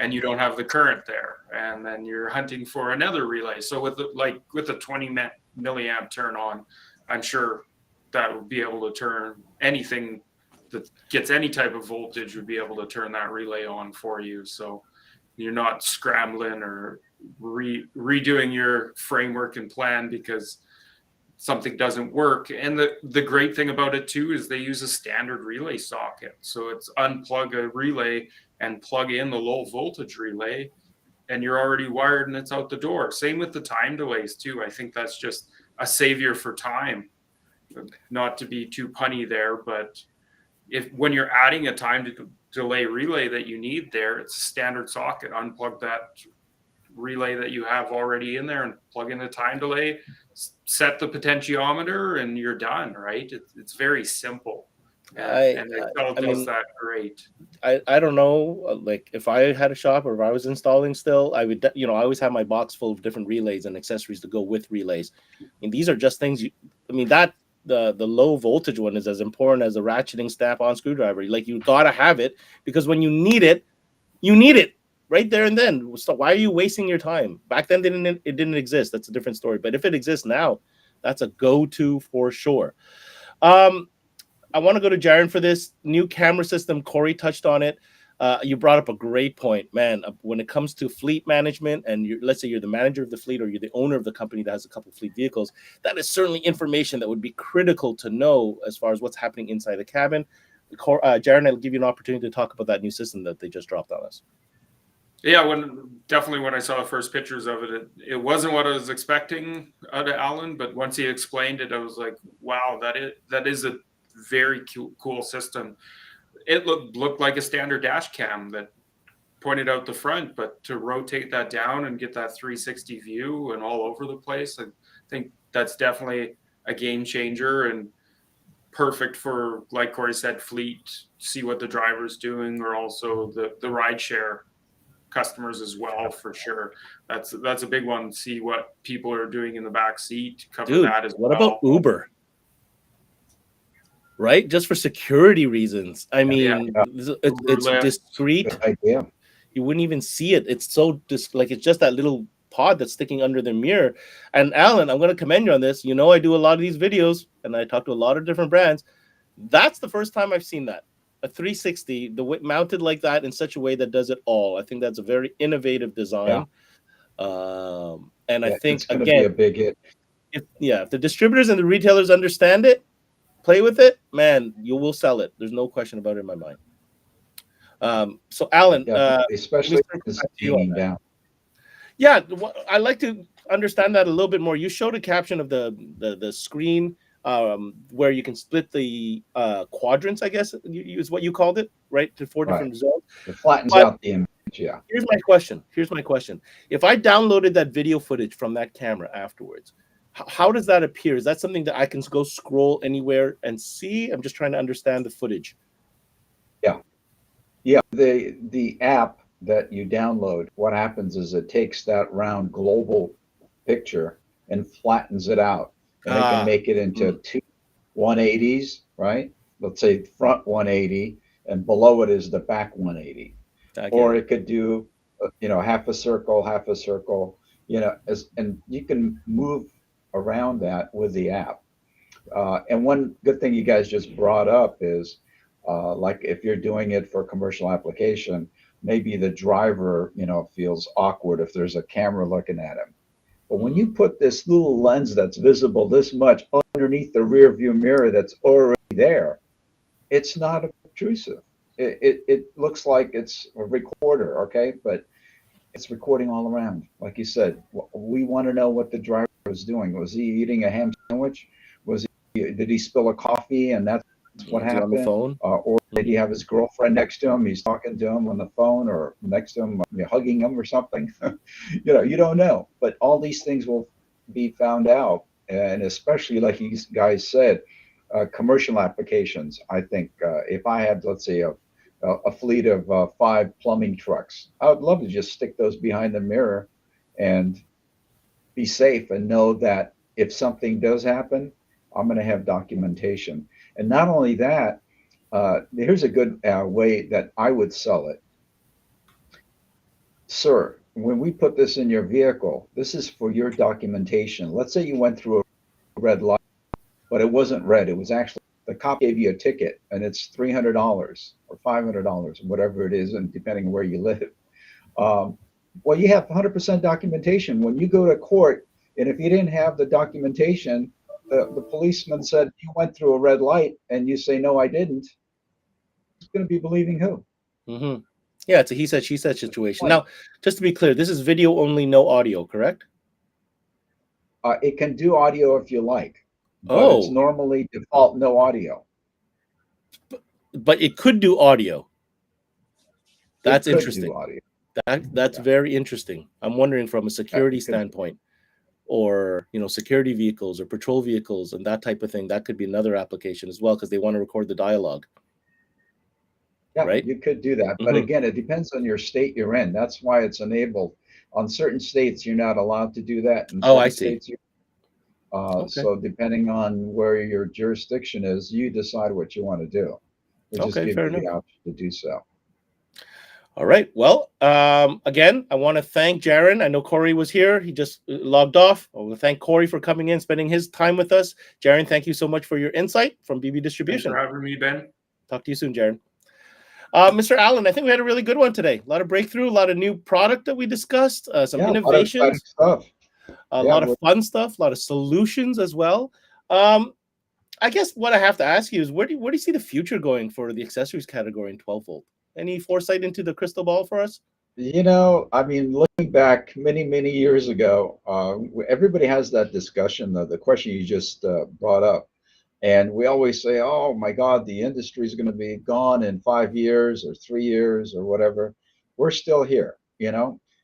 D: and you don't have the current there, and then you're hunting for another relay. So with the 20 milliamp turn on, I'm sure that would be able to turn anything that gets any type of voltage would be able to turn that relay on for you. So you're not scrambling or redoing your framework and plan because something doesn't work. And the great thing about it too is they use a standard relay socket. So it's unplug a relay and plug in the low voltage relay, and you're already wired and it's out the door. Same with the time delays too. I think that's just a savior for time. Not to be too punny there, but when you're adding a time delay relay that you need there, it's a standard socket. Unplug that relay that you have already in there and plug in the time delay, set the potentiometer, and you're done, right? It's very simple. And Accele does that great.
B: I don't know, like if I had a shop or if I was installing still, I would, I always have my box full of different relays and accessories to go with relays. And these are just things the low voltage one is as important as a ratcheting snap-on screwdriver. Like, you gotta have it, because when you need it right there and then. So why are you wasting your time? Back then it didn't exist. That's a different story. But if it exists now, that's a go-to for sure. I want to go to Jaron for this new camera system. Corey touched on it. You brought up a great point, man. When it comes to fleet management, and let's say you're the manager of the fleet or you're the owner of the company that has a couple of fleet vehicles, that is certainly information that would be critical to know as far as what's happening inside the cabin. Jaron, I'll give you an opportunity to talk about that new system that they just dropped on us.
D: Yeah, when I saw the first pictures of it, it wasn't what I was expecting out of Allen, but once he explained it, I was like, wow, that is a very cool system. It looked like a standard dash cam that pointed out the front, but to rotate that down and get that 360 view and all over the place, I think that's definitely a game changer and perfect for, like Corey said, fleet, see what the driver's doing, or also the ride share customers as well, for sure. That's a big one. See what people are doing in the back seat, cover that as well.
B: What about Uber? Right? Just for security reasons. I mean, it's discreet.
C: Good idea.
B: You wouldn't even see it. It's so it's just that little pod that's sticking under the mirror. And Allen, I'm going to commend you on this. I do a lot of these videos and I talk to a lot of different brands. That's the first time I've seen that. A 360, mounted like that in such a way that does it all. I think that's a very innovative design. And I think,
C: it's going to be a big hit.
B: If the distributors and the retailers understand it, play with it, man, you will sell it. There's no question about it in my mind. So Alan,
C: Yeah,
B: let me
C: especially
B: circle
C: this
B: back to you on
C: hanging
B: that.
C: down.
B: Yeah, I'd like to understand that a little bit more. You showed a caption of the screen where you can split the quadrants, I guess is what you called it, right? To four
C: Right.
B: different zones.
C: It flattens
B: But
C: out the image. Yeah.
B: here's my question. Here's my question. If I downloaded that video footage from that camera afterwards, how does that appear? Is that something that I can go scroll anywhere and see? I'm just trying to understand the footage.
C: Yeah. Yeah. The app that you download, what happens is it takes that round global picture and flattens it out. And it can
B: Ah,
C: make it into two 180s, right? Let's say front 180 and below it is the back 180.
B: I get
C: Or
B: it.
C: it could do, half a circle, and you can move around that with the app. And one good thing you guys just brought up is, like if you're doing it for commercial application, maybe the driver, feels awkward if there's a camera looking at him. But when you put this little lens that's visible this much underneath the rear view mirror that's already there, it's not obtrusive. It looks like it's a recorder, okay? But it's recording all around. Like you said, we want to know what the driver was doing. Was he eating a ham sandwich? Did he spill a coffee and that's what
B: Is he on the
C: happened?
B: phone?
C: Or did he have his girlfriend next to him? He's talking to him on the phone or next to him, hugging him or something. You don't know. But all these things will be found out. And especially, like you guys said, commercial applications. I think if I had, let's say, a fleet of 5 plumbing trucks, I would love to just stick those behind the mirror and be safe and know that if something does happen, I'm going to have documentation. And not only that, here's a good way that I would sell it. Sir, when we put this in your vehicle, this is for your documentation. Let's say you went through a red light, but it wasn't red. It was actually the cop gave you a ticket and it's $300 or $500, whatever it is, and depending on where you live. Well, you have 100% documentation. When you go to court, and if you didn't have the documentation, the policeman said you went through a red light, and you say, no, I didn't. Who's going to be believing who?
B: Mm-hmm. Yeah, it's a he said, she said situation.
C: Like,
B: Now, just to be clear, this is video only, no audio, correct?
C: it can do audio if you like, but it's
B: Oh,
C: normally default no audio.
B: but it could do audio. That's
C: It could
B: interesting.
C: do audio.
B: That's
C: Yeah.
B: very interesting. I'm wondering from a security
C: It could.
B: standpoint, or security vehicles or patrol vehicles and that type of thing. That could be another application as well because they want to record the dialogue.
C: Yeah,
B: Right?
C: you could do that. But
B: Mhm.
C: again, it depends on your state you're in. That's why it's enabled. On certain states, you're not allowed to do that. In
B: Oh, I
C: certain
B: see.
C: states,
B: Okay.
C: so depending on where your jurisdiction is, you decide what you want to do. We just
B: Okay,
C: give
B: fair
C: you the
B: enough.
C: option to do so.
B: All right. Well, again, I want to thank Jaron. I know Corey was here. He just logged off. I want to thank Corey for coming in, spending his time with us. Jaron, thank you so much for your insight from BB
D: Thanks
B: Distribution.
D: for having me, Ben.
B: Talk to you soon, Jaron. Mr. Allen, I think we had a really good one today. A lot of breakthrough, a lot of new product that we discussed, some
C: Yeah, a lot of
B: innovations,
C: exciting stuff.
B: a
C: Yeah,
B: lot of fun stuff, a lot of solutions as well. I guess what I have to ask you is where do you see the future going for the accessories category in 12-volt? Any foresight into the crystal ball for us?
C: I mean, looking back many, many years ago, everybody has that discussion, the question you just brought up. And we always say, oh my God, the industry is going to be gone in 5 years or 3 years or whatever. We're still here,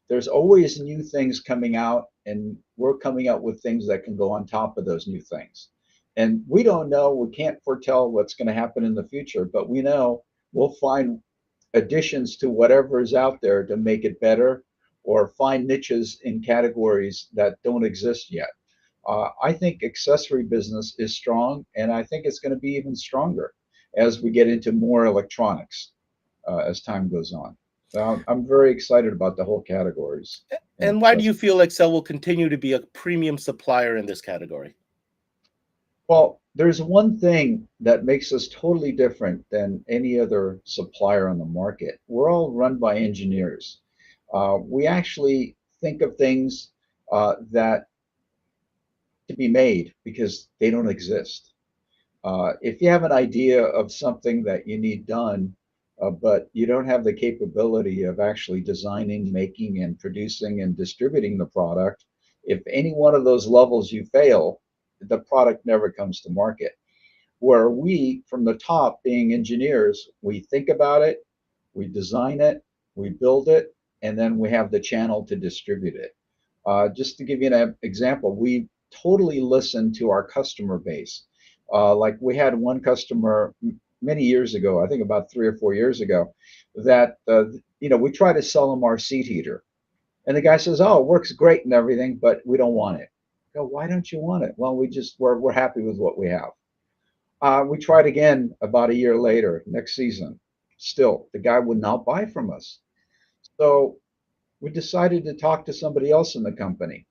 C: There's always new things coming out, and we're coming out with things that can go on top of those new things. And we don't know, we can't foretell what's going to happen in the future, but we know we'll find additions to whatever is out there to make it better or find niches in categories that don't exist yet. I think accessory business is strong, and I think it's going to be even stronger as we get into more electronics as time goes on. So I'm very excited about the whole categories.
B: And why do you feel Accele will continue to be a premium supplier in this category?
C: Well, there's one thing that makes us totally different than any other supplier on the market. We're all run by engineers. We actually think of things that to be made because they don't exist. If you have an idea of something that you need done, but you don't have the capability of actually designing, making, and producing and distributing the product. If any one of those levels you fail, the product never comes to market. Where we, from the top, being engineers, we think about it, we design it, we build it, and then we have the channel to distribute it. Just to give you an example, we totally listen to our customer base. Like we had one customer many years ago, I think about 3 or 4 years ago, that we try to sell them our seat heater, and the guy says, "Oh, it works great and everything, but we don't want it." I go, "Why don't you want it?" "Well, we're happy with what we have." We tried again about a year later, next season. Still, the guy would not buy from us. So we decided to talk to somebody else in the company.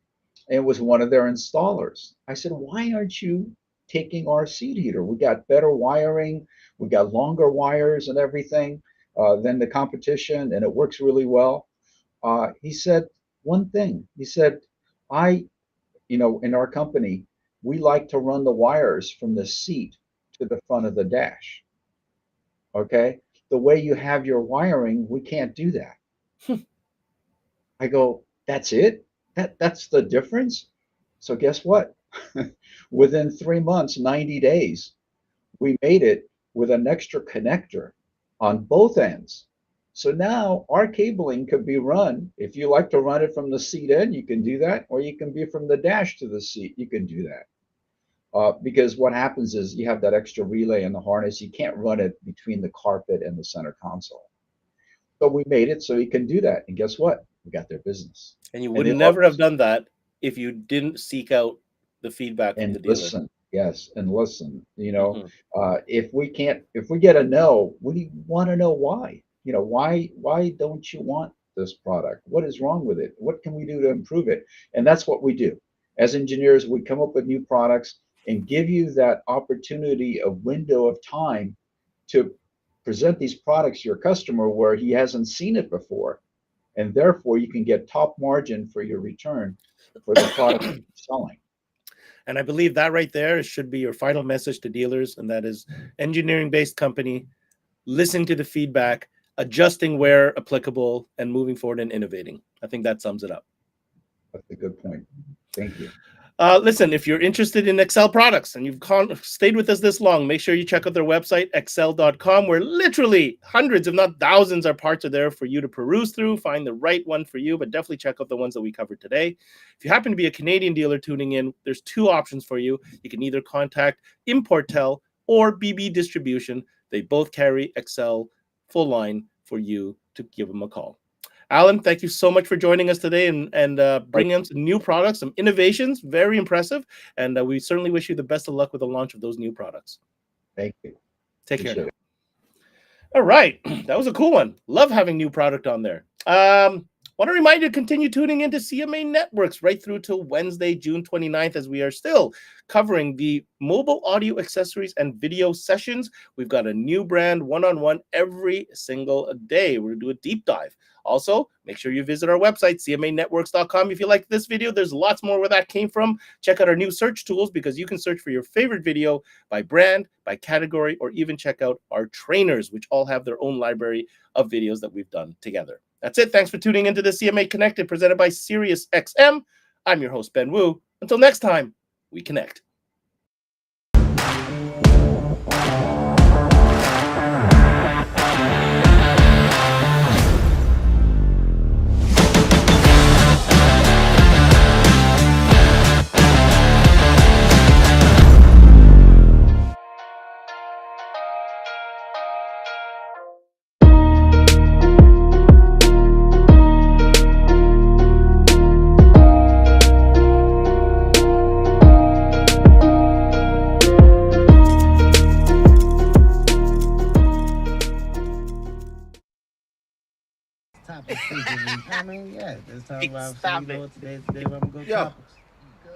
C: And it was one of their installers. I said, "Why aren't you taking our seat heater? We got better wiring, we got longer wires and everything than the competition, and it works really well." He said one thing. He said, in our company, we like to run the wires from the seat to the front of the dash. Okay? The way you have your wiring, we can't do that. I go, "That's it? That's the difference?" So guess what? Within 3 months, 90 days, we made it with an extra connector on both ends. So now our cabling could be run. If you like to run it from the seat end, you can do that, or you can be from the dash to the seat. You can do that. Because what happens is you have that extra relay in the harness. You can't run it between the carpet and the center console. So we made it so you can do that. And guess what? We got their business.
B: And you would never have done that if you didn't seek out the feedback from the dealer.
C: Listen. Yes, and listen. If we get a no, we want to know why. Why don't you want this product? What is wrong with it? What can we do to improve it? And that's what we do. As engineers, we come up with new products and give you that opportunity, a window of time to present these products to your customer where he hasn't seen it before. And therefore, you can get top margin for your return for the product you're selling.
B: And I believe that right there should be your final message to dealers, and that is engineering-based company, listening to the feedback, adjusting where applicable, and moving forward and innovating. I think that sums it up.
C: That's a good point. Thank you.
B: Listen, if you're interested in Accele products and you've stayed with us this long, make sure you check out their website, accele.com, where literally hundreds, if not thousands, of parts are there for you to peruse through, find the right one for you, but definitely check out the ones that we covered today. If you happen to be a Canadian dealer tuning in, there's two options for you. You can either contact Importel or BB Distribution. They both carry Accele full line for you to give them a call. Allen, thank you so much for joining us today and bringing us some new products, some innovations. Very impressive. And we certainly wish you the best of luck with the launch of those new products.
C: Thank you.
B: Take care now. All right. That was a cool one. Love having new product on there. Want to remind you to continue tuning into CMA Networks right through till Wednesday, June 29th, as we are still covering the mobile audio accessories and video sessions. We've got a new brand one-on-one every single day. We're going to do a deep dive. Also, make sure you visit our website, cmanetworks.com. If you like this video, there's lots more where that came from. Check out our new search tools because you can search for your favorite video by brand, by category, or even check out our trainers, which all have their own library of videos that we've done together. That's it. Thanks for tuning into the CMA Connected presented by SiriusXM. I'm your host, Ben Wu. Until next time, we connect.
F: Let's talk about today where I'm going to go.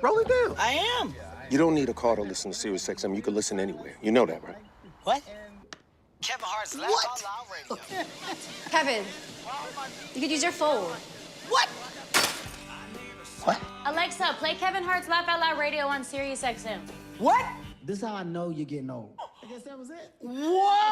G: Roll it down.
H: I am.
G: You don't need a car to listen to SiriusXM. You can listen anywhere. You know that, right?
H: What? Kevin Hart's Laugh Out Loud Radio.
I: Kevin, you could use your phone.
H: What? What?
I: Alexa, play Kevin Hart's Laugh Out Loud Radio on SiriusXM.
H: What?
F: This is how I know you're getting old. I guess that was it.
H: What?